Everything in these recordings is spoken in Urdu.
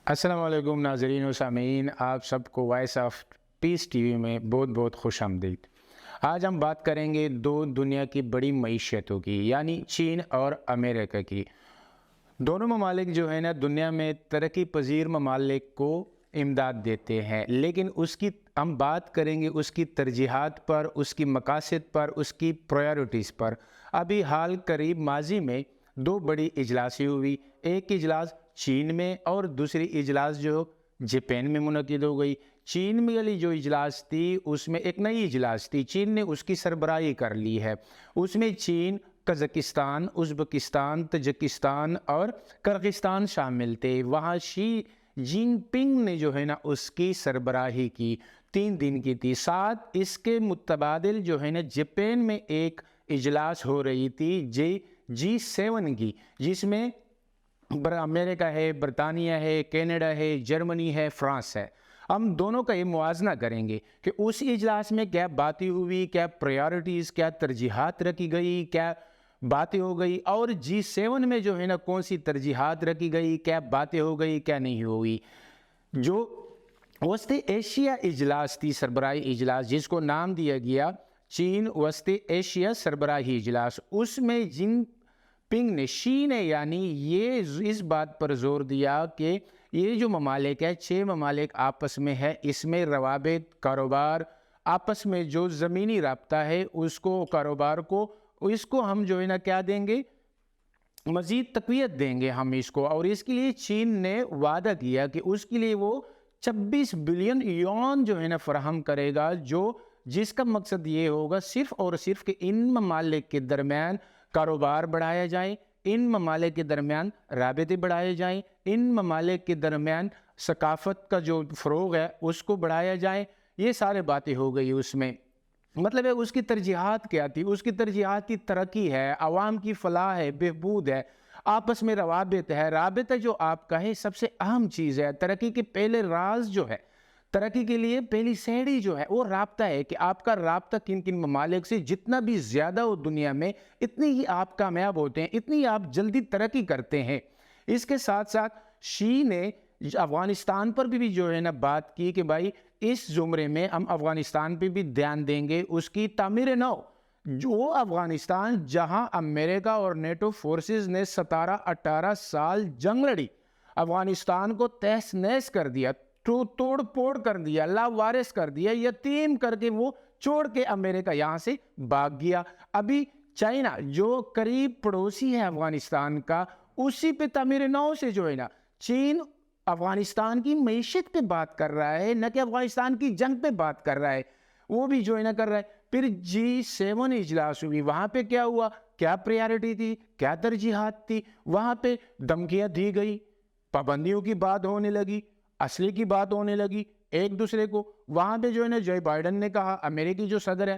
السلام علیکم ناظرین و سامعین، آپ سب کو voice of peace T V میں بہت بہت خوش آمدید۔ آج ہم بات کریں گے دو دنیا کی بڑی معیشتوں کی، یعنی چین اور امریکہ کی۔ دونوں ممالک جو ہے نا دنیا میں ترقی پذیر ممالک کو امداد دیتے ہیں، لیکن اس کی ہم بات کریں گے اس کی ترجیحات پر، اس کی مقاصد پر، اس کی پرائیورٹیز پر۔ ابھی حال قریب ماضی میں دو بڑی اجلاسیں ہوئی، ایک اجلاس چین میں اور دوسری اجلاس جو جاپان میں منعقد ہو گئی۔ چین میں والی جو اجلاس تھی اس میں ایک نئی اجلاس تھی، چین نے اس کی سربراہی کر لی ہے۔ اس میں چین، قزاقستان، ازبکستان، تاجکستان اور کرغستان شامل تھے۔ وہاں شی جن پنگ نے جو ہے نا اس کی سربراہی کی، 3 دن کی تھی۔ ساتھ اس کے متبادل جو ہے نا جاپان میں ایک اجلاس ہو رہی تھی G7 کی، جس میں امریکہ ہے، برطانیہ ہے، کینیڈا ہے، جرمنی ہے، فرانس ہے۔ ہم دونوں کا یہ موازنہ کریں گے کہ اس اجلاس میں کیا باتیں ہوئی، کیا پرائیورٹیز، کیا ترجیحات رکھی گئی، کیا باتیں ہو گئی، اور G7 میں جو ہے نا کون سی ترجیحات رکھی گئی، کیا باتیں ہو گئی، کیا نہیں ہوئی۔ جو وسطی ایشیا اجلاس تھی، سربراہی اجلاس، جس کو نام دیا گیا چین وسطی ایشیا سربراہی اجلاس، اس میں جن پنگ نے، شی نے یعنی یہ اس بات پر زور دیا کہ یہ جو ممالک ہے، 6 ممالک آپس میں ہے، اس میں روابط، کاروبار، آپس میں جو زمینی رابطہ ہے اس کو، کاروبار کو، اس کو ہم جو ہے نا کیا دیں گے، مزید تقویت دیں گے ہم اس کو۔ اور اس کے لیے چین نے وعدہ کیا کہ اس کے لیے وہ 26 بلین یون جو ہے نا فراہم کرے گا، جس کا مقصد یہ ہوگا صرف اور صرف کہ ان ممالک کے درمیان کاروبار بڑھایا جائے، ان ممالک کے درمیان رابطے بڑھائے جائیں، ان ممالک کے درمیان ثقافت کا جو فروغ ہے اس کو بڑھایا جائے۔ یہ سارے باتیں ہو گئی اس میں۔ مطلب ہے اس کی ترجیحات کیا تھی؟ اس کی ترجیحات کی ترقی ہے، عوام کی فلاح ہے، بہبود ہے، آپس میں روابط ہے۔ رابطہ جو آپ کا ہے سب سے اہم چیز ہے۔ ترقی کے پہلے راز جو ہے، ترقی کے لیے پہلی سیڑھی جو ہے وہ رابطہ ہے، کہ آپ کا رابطہ کن کن ممالک سے جتنا بھی زیادہ ہو دنیا میں، اتنی ہی آپ کامیاب ہوتے ہیں، اتنی ہی آپ جلدی ترقی کرتے ہیں۔ اس کے ساتھ ساتھ شی نے افغانستان پر بھی جو ہے نا بات کی کہ بھائی اس زمرے میں ہم افغانستان پہ بھی دھیان دیں گے، اس کی تعمیر نو، جو افغانستان جہاں امریکہ اور نیٹو فورسز نے 17-18 سال جنگ لڑی، افغانستان کو تہس نہس کر دیا، توڑ پھوڑ کر دیا، لاوارث کر دیا، یتیم کر کے وہ چھوڑ کے امریکہ یہاں سے بھاگ گیا۔ ابھی چائنا جو قریب پڑوسی ہے افغانستان کا، اسی پہ تعمیر نو سے جو ہے نا چین افغانستان کی معیشت پہ بات کر رہا ہے، نہ کہ افغانستان کی جنگ پہ بات کر رہا ہے، وہ بھی جو ہے نا کر رہا ہے۔ پھر G7 اجلاس ہوئی، وہاں پہ کیا ہوا، کیا پریارٹی تھی، کیا ترجیحات تھی؟ وہاں پہ دھمکیاں دی گئی، پابندیوں کی بات ہونے لگی، اصلی کی بات ہونے لگی ایک دوسرے کو۔ وہاں پہ جو ہے نا جو بائیڈن نے کہا، امریکی جو صدر ہے،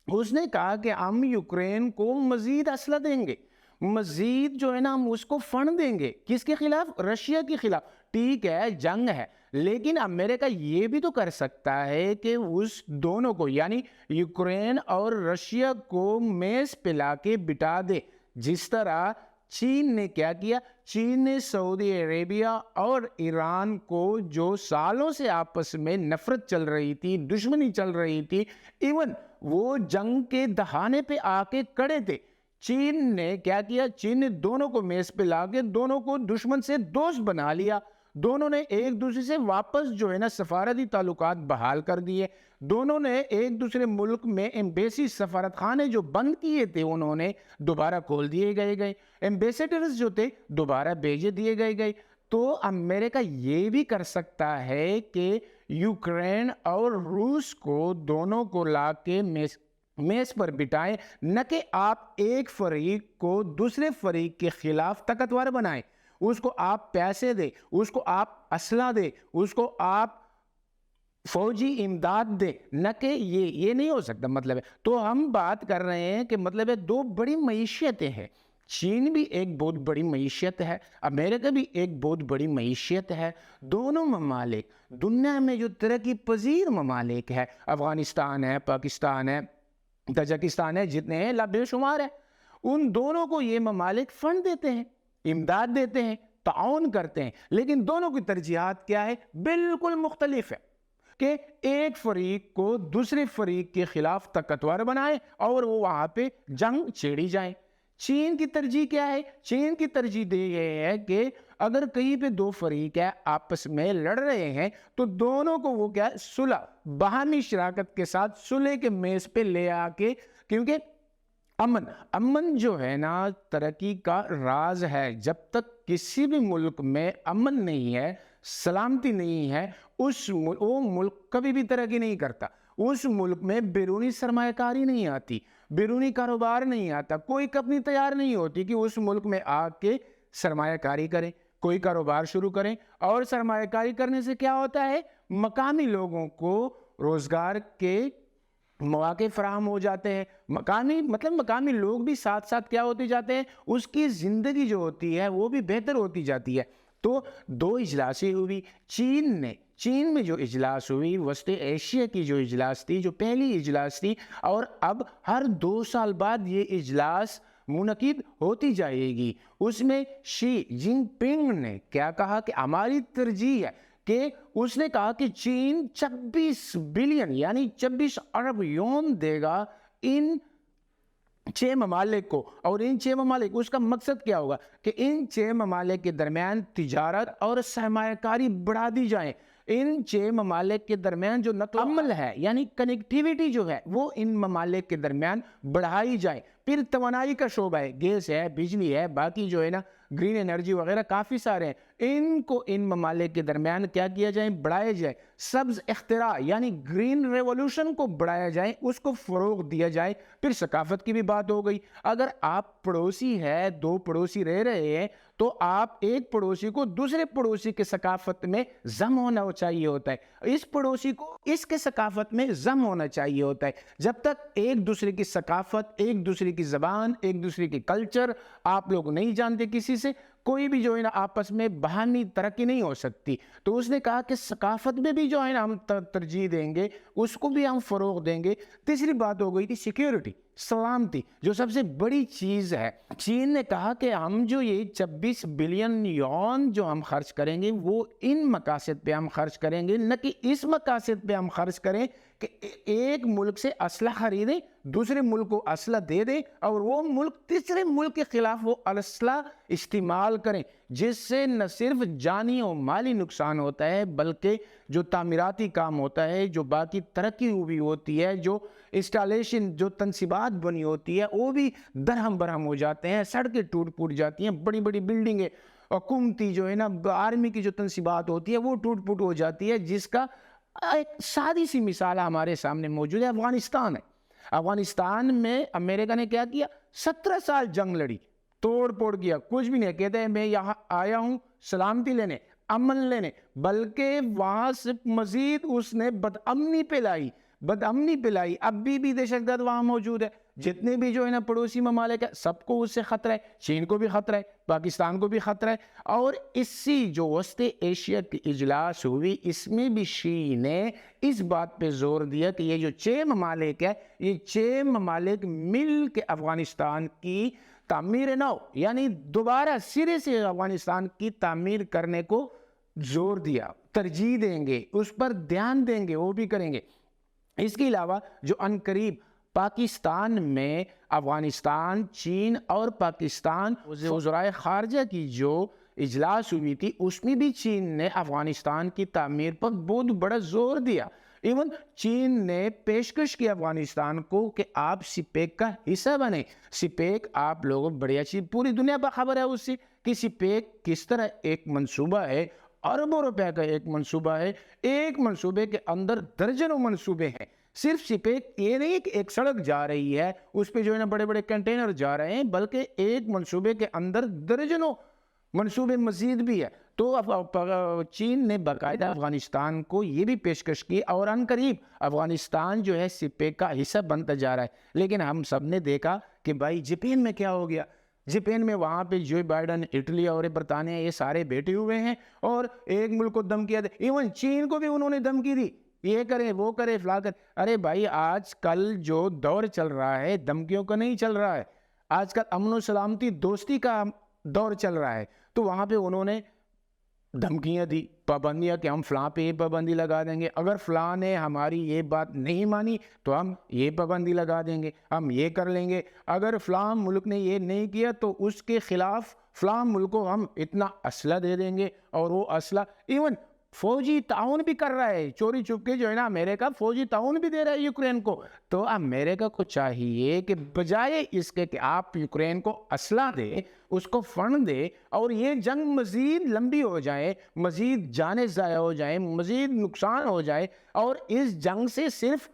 اس نے کہا کہ ہم یوکرین کو مزید اسلحہ دیں گے، مزید جو ہے نا ہم اس کو فنڈ دیں گے۔ کس کے خلاف؟ رشیا کے خلاف۔ ٹھیک ہے، جنگ ہے، لیکن امریکہ یہ بھی تو کر سکتا ہے کہ اس دونوں کو، یعنی یوکرین اور رشیا کو میز پہ لا کے بٹھا دے، جس طرح چین نے کیا کیا۔ چین نے سعودی عربیہ اور ایران کو، جو سالوں سے آپس میں نفرت چل رہی تھی، دشمنی چل رہی تھی، ایون وہ جنگ کے دہانے پہ آ کے کڑے تھے، چین نے کیا کیا؟ چین نے دونوں کو میز پہ لا کے دونوں کو دشمن سے دوست بنا لیا۔ دونوں نے ایک دوسرے سے واپس جو ہے نا سفارتی تعلقات بحال کر دیے۔ دونوں نے ایک دوسرے ملک میں ایمبیسی، سفارت خانے جو بند کیے تھے انہوں نے دوبارہ کھول دیے گئے، ایمبیسیڈرز جو تھے دوبارہ بھیجے دیے گئے۔ تو امریکہ یہ بھی کر سکتا ہے کہ یوکرین اور روس کو دونوں کو لا کے میز پر بٹھائیں، نہ کہ آپ ایک فریق کو دوسرے فریق کے خلاف طاقتور بنائیں، اس کو آپ پیسے دے، اس کو آپ اسلحہ دے، اس کو آپ فوجی امداد دے، نہ کہ یہ نہیں ہو سکتا۔ مطلب ہے، تو ہم بات کر رہے ہیں کہ مطلب ہے دو بڑی معیشتیں ہیں، چین بھی ایک بہت بڑی معیشت ہے، امریکہ بھی ایک بہت بڑی معیشت ہے۔ دونوں ممالک دنیا میں جو ترقی پذیر ممالک ہے، افغانستان ہے، پاکستان ہے، تاجکستان ہے، جتنے ہیں بے شمار ہے، ان دونوں کو یہ ممالک فنڈ دیتے ہیں، امداد دیتے ہیں، تعاون کرتے ہیں، لیکن دونوں کی ترجیحات کیا ہے؟ بالکل مختلف ہے کہ ایک فریق کو دوسرے فریق کے خلاف طاقتور بنائے اور وہ وہاں پہ جنگ چھیڑی جائے۔ چین کی ترجیح کیا ہے؟ چین کی ترجیح یہ ہے کہ اگر کہیں پہ دو فریق ہے آپس میں لڑ رہے ہیں تو دونوں کو وہ کیا ہے؟ صلح، باہمی شراکت کے ساتھ صلح کے میز پہ لے آ کے، کیونکہ امن جو ہے نا ترقی کا راز ہے۔ جب تک کسی بھی ملک میں امن نہیں ہے، سلامتی نہیں ہے، وہ ملک کبھی بھی ترقی نہیں کرتا۔ اس ملک میں بیرونی سرمایہ کاری نہیں آتی، بیرونی کاروبار نہیں آتا، کوئی کمپنی تیار نہیں ہوتی کہ اس ملک میں آ کے سرمایہ کاری کریں، کوئی کاروبار شروع کریں۔ اور سرمایہ کاری کرنے سے کیا ہوتا ہے؟ مقامی لوگوں کو روزگار کے مواقع فراہم ہو جاتے ہیں، مقامی لوگ بھی ساتھ ساتھ کیا ہوتے جاتے ہیں، اس کی زندگی جو ہوتی ہے وہ بھی بہتر ہوتی جاتی ہے۔ تو دو اجلاسیں ہوئی چین میں جو اجلاس ہوئی، وسط ایشیا کی جو اجلاس تھی، جو پہلی اجلاس تھی، اور اب ہر 2 سال بعد یہ اجلاس منعقد ہوتی جائے گی۔ اس میں شی جن پنگ نے کیا کہا کہ ہماری ترجیح ہے کہ اس نے کہا کہ چین 26 بلین یعنی 26 ارب یون دے گا ان 6 ممالک کو، اور ان 6 ممالک، اس کا مقصد کیا ہوگا کہ ان 6 ممالک کے درمیان تجارت اور سرمایہ کاری بڑھا دی جائے۔ ان 6 ممالک کے درمیان جو نقل و حمل ہے یعنی کنیکٹیویٹی جو ہے وہ ان ممالک کے درمیان بڑھائی جائے۔ پھر توانائی کا شعبہ ہے، گیس ہے، بجلی ہے، باقی جو ہے نا گرین انرجی وغیرہ کافی سارے ہیں، ان کو ان ممالک کے درمیان کیا کیا جائے؟ بڑھایا جائے۔ سبز اختراع یعنی گرین ریولوشن کو بڑھایا جائے، اس کو فروغ دیا جائے۔ پھر ثقافت کی بھی بات ہو گئی، اگر آپ پڑوسی ہے، 2 پڑوسی رہ رہے ہیں تو آپ ایک پڑوسی کو دوسرے پڑوسی کے ثقافت میں ضم ہونا چاہیے ہوتا ہے، اس پڑوسی کو اس کے ثقافت میں ضم ہونا چاہیے ہوتا ہے۔ جب تک ایک دوسرے کی ثقافت، ایک دوسرے کی زبان، ایک دوسرے کی کلچر آپ لوگ نہیں جانتے کسی سے، کوئی بھی جو ہے نا آپس میں باہمی ترقی نہیں ہو سکتی۔ تو اس نے کہا کہ ثقافت میں بھی جو ہے نا ہم ترجیح دیں گے، اس کو بھی ہم فروغ دیں گے۔ تیسری بات ہو گئی تھی سیکیورٹی، سلامتی، جو سب سے بڑی چیز ہے۔ چین نے کہا کہ ہم جو یہ 26 بلین یون جو ہم خرچ کریں گے وہ ان مقاصد پہ ہم خرچ کریں گے، نہ کہ اس مقاصد پہ ہم خرچ کریں کہ ایک ملک سے اسلحہ خریدیں، دوسرے ملک کو اسلحہ دے دیں اور وہ ملک تیسرے ملک کے خلاف وہ اسلحہ استعمال کریں، جس سے نہ صرف جانی اور مالی نقصان ہوتا ہے بلکہ جو تعمیراتی کام ہوتا ہے، جو باقی ترقی ہوئی ہوتی ہے، جو انسٹالیشن، جو تنصیبات بنی ہوتی ہے، وہ بھی درہم برہم ہو جاتے ہیں، سڑکیں ٹوٹ پھوٹ جاتی ہیں، بڑی بڑی بلڈنگیں، حکومتی جو ہے نا آرمی کی جو تنصیبات ہوتی ہے وہ ٹوٹ پھوٹ ہو جاتی ہے، جس کا ایک سادی سی مثال ہمارے سامنے موجود ہے، افغانستان ہے۔ افغانستان میں امریکہ نے کیا کیا؟ 17 سال جنگ لڑی، توڑ پھوڑ کیا، کچھ بھی نہیں کہتے ہیں میں یہاں آیا ہوں سلامتی لینے، امن لینے، بلکہ وہاں سے مزید اس نے بدامنی پلائی۔ اب بھی دہشت گرد وہاں موجود ہے، جتنے بھی جو ہے نا پڑوسی ممالک ہے سب کو اس سے خطرہ ہے، چین کو بھی خطرہ ہے، پاکستان کو بھی خطرہ ہے۔ اور اسی جو وسط ایشیا کی اجلاس ہوئی، اس میں بھی شی نے اس بات پہ زور دیا کہ یہ جو 6 ممالک ہے، یہ 6 ممالک مل کے افغانستان کی تعمیر نو یعنی دوبارہ سرے سے افغانستان کی تعمیر کرنے کو زور دیا، ترجیح دیں گے، اس پر دھیان دیں گے، وہ بھی کریں گے۔ اس کے علاوہ جو عنقریب پاکستان میں افغانستان، چین اور پاکستان وزرائے خارجہ کی جو اجلاس ہوئی تھی، اس میں بھی چین نے افغانستان کی تعمیر پر بہت بڑا زور دیا۔ ایون چین نے پیشکش کی افغانستان کو کہ آپ سپیک کا حصہ بنیں۔ سپیک آپ لوگوں بڑی اچھی، پوری دنیا پر خبر ہے اس سے کہ سپیک کس طرح ایک منصوبہ ہے، اربوں روپے کا ایک منصوبہ ہے، ایک منصوبے کے اندر درجنوں منصوبے ہیں۔ صرف سپیک یہ نہیں کہ ایک سڑک جا رہی ہے، اس پہ جو ہے نا بڑے بڑے کنٹینر جا رہے ہیں، بلکہ ایک منصوبے کے اندر درجنوں منصوبے مزید بھی ہے۔ تو چین نے باقاعدہ افغانستان کو یہ بھی پیشکش کی، اور عنقریب افغانستان جو ہے سپیک کا حصہ بنتا جا رہا ہے۔ لیکن ہم سب نے دیکھا کہ بھائی جاپان میں کیا ہو گیا، جاپان میں وہاں پہ جو بائیڈن، اٹلی اور برطانیہ یہ سارے بیٹھے ہوئے ہیں اور ایک ملک کو دھمکیاں دے، ایون چین کو بھی انہوں نے دھمکی دی، یہ کریں وہ کریں فلاں کریں۔ ارے بھائی آج کل جو دور چل رہا ہے دھمکیوں کا نہیں چل رہا ہے، آج کل امن و سلامتی دوستی کا دور چل رہا ہے، تو وہاں پہ انہوں نے دھمکیاں دی، پابندیاں کہ ہم فلاں پہ یہ پابندی لگا دیں گے، اگر فلاں نے ہماری یہ بات نہیں مانی تو ہم یہ پابندی لگا دیں گے، ہم یہ کر لیں گے، اگر فلاں ملک نے یہ نہیں کیا تو اس کے خلاف فلاں ملک کو ہم اتنا اسلحہ دے دیں گے، اور وہ اسلحہ ایون فوجی تعاون بھی کر رہا ہے، چوری چھپ کے جو ہے نا امریکہ فوجی تعاون بھی دے رہا ہے یوکرین کو۔ تو امریکہ کو چاہیے کہ بجائے اس کے کہ آپ یوکرین کو اسلحہ دے، اس کو فنڈ دے، اور یہ جنگ مزید لمبی ہو جائے، مزید جانیں ضائع ہو جائیں، مزید نقصان ہو جائے، اور اس جنگ سے صرف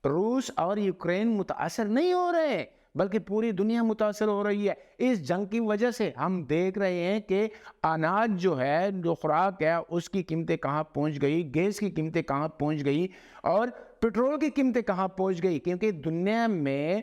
روس اور یوکرین متاثر نہیں ہو رہے ہیں بلکہ پوری دنیا متاثر ہو رہی ہے۔ اس جنگ کی وجہ سے ہم دیکھ رہے ہیں کہ اناج جو ہے، جو خوراک ہے، اس کی قیمتیں کہاں پہنچ گئی، گیس کی قیمتیں کہاں پہنچ گئی، اور پیٹرول کی قیمتیں کہاں پہنچ گئی، کیونکہ دنیا میں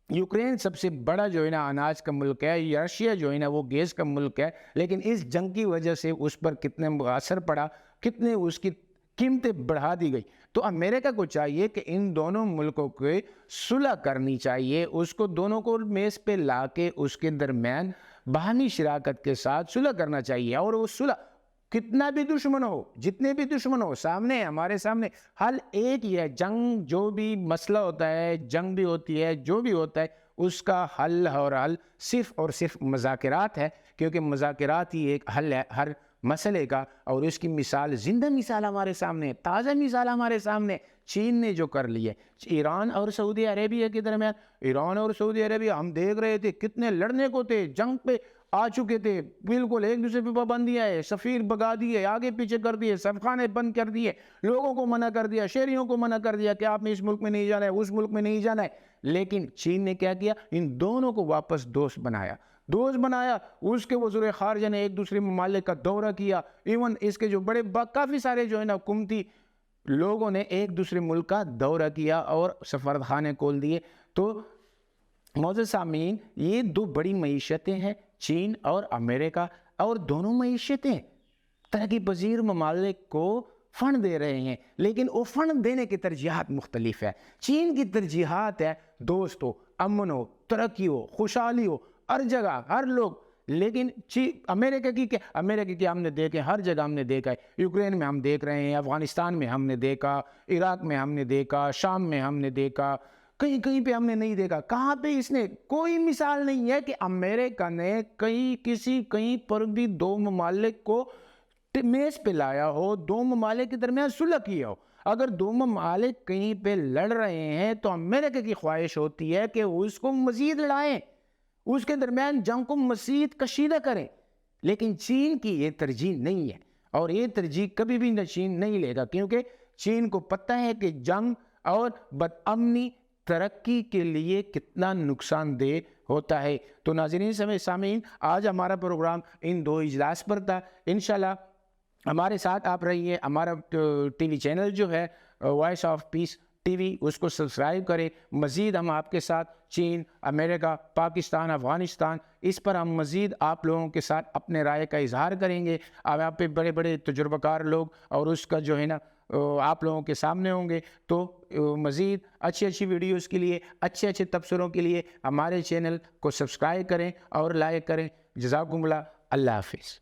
یوکرین سب سے بڑا جو ہے نا اناج کا ملک ہے، رشیا جو ہے نا وہ گیس کا ملک ہے، لیکن اس جنگ کی وجہ سے اس پر کتنے اثر پڑا، کتنے اس کی قیمتیں بڑھا دی گئی۔ تو امریکہ کو چاہیے کہ ان دونوں ملکوں کو صلح کرنی چاہیے، اس کو دونوں کو میز پہ لا کے اس کے درمیان باہمی شراکت کے ساتھ صلح کرنا چاہیے، اور وہ صلح کتنا بھی دشمن ہو، جتنے بھی دشمن ہو، سامنے ہمارے سامنے حل ایک ہی ہے۔ جنگ جو بھی مسئلہ ہوتا ہے، جنگ بھی ہوتی ہے، جو بھی ہوتا ہے، اس کا حل صرف اور صرف مذاکرات ہے، کیونکہ مذاکرات ہی ایک حل ہے ہر مسئلے کا، اور اس کی مثال، زندہ مثال ہمارے سامنے، تازہ مثال ہمارے سامنے چین نے جو کر لی ہے۔ ایران اور سعودی عربیہ کے درمیان، ایران اور سعودی عربیہ ہم دیکھ رہے تھے کتنے لڑنے کو تھے، جنگ پہ آ چکے تھے، بالکل ایک دوسرے پہ پابندیاں ہے، سفیر بگا دیے، آگے پیچھے کر دیے، سفخانے بند کر دیے، لوگوں کو منع کر دیا، شہریوں کو منع کر دیا کہ آپ نے اس ملک میں نہیں جانا ہے، اس ملک میں نہیں جانا ہے۔ لیکن چین نے کیا کیا؟ ان دونوں کو واپس دوست بنایا، اس کے وزیر خارجہ نے ایک دوسرے ممالک کا دورہ کیا، ایون اس کے جو بڑے کافی سارے جو ہے نا حکومتی لوگوں نے ایک دوسرے ملک کا دورہ کیا اور سفارتخانے کھول دیے۔ تو معزز سامعین، یہ دو بڑی معیشتیں ہیں، چین اور امریکہ، اور دونوں معیشتیں ترقی پذیر ممالک کو فنڈ دے رہے ہیں، لیکن وہ فنڈ دینے کی ترجیحات مختلف ہے۔ چین کی ترجیحات ہے دوست ہو، امن ہو، ترقی ہو، خوشحالی ہو، ہر جگہ ہر لوگ، لیکن امریکہ کی ہم نے دیکھے، ہر جگہ ہم نے دیکھا ہے، یوکرین میں ہم دیکھ رہے ہیں، افغانستان میں ہم نے دیکھا، عراق میں ہم نے دیکھا، شام میں ہم نے دیکھا، کہیں پہ ہم نے نہیں دیکھا۔ کہاں پہ اس نے کوئی مثال نہیں ہے کہ امریکہ نے کہیں پر بھی دو ممالک کو میز پہ لایا ہو، دو ممالک کے درمیان صلح کیا ہو۔ اگر دو ممالک کہیں پہ لڑ رہے ہیں تو امریکہ کی خواہش ہوتی ہے کہ اس کو مزید لڑائیں، اس کے درمیان جنگ کو مزید کشیدہ کریں، لیکن چین کی یہ ترجیح نہیں ہے، اور یہ ترجیح کبھی بھی چین نہیں لے گا، کیونکہ چین کو پتہ ہے کہ جنگ اور بدامنی ترقی کے لیے کتنا نقصان دہ ہوتا ہے۔ تو ناظرین سامعین، آج ہمارا پروگرام ان دو اجلاس پر تھا۔ انشاءاللہ ہمارے ساتھ آپ رہیے، ہمارا ٹی وی چینل جو ہے voice of peace T V, اس کو سبسکرائب کریں۔ مزید ہم آپ کے ساتھ چین، امریکہ، پاکستان، افغانستان، اس پر ہم مزید آپ لوگوں کے ساتھ اپنے رائے کا اظہار کریں گے۔ اب آپ پہ بڑے بڑے تجربہ کار لوگ اور اس کا جو ہے نا آپ لوگوں کے سامنے ہوں گے، تو مزید اچھی ویڈیوز کے لیے، اچھے تبصروں کے لیے ہمارے چینل کو سبسکرائب کریں اور لائک کریں۔ جزاکم اللہ، اللہ حافظ۔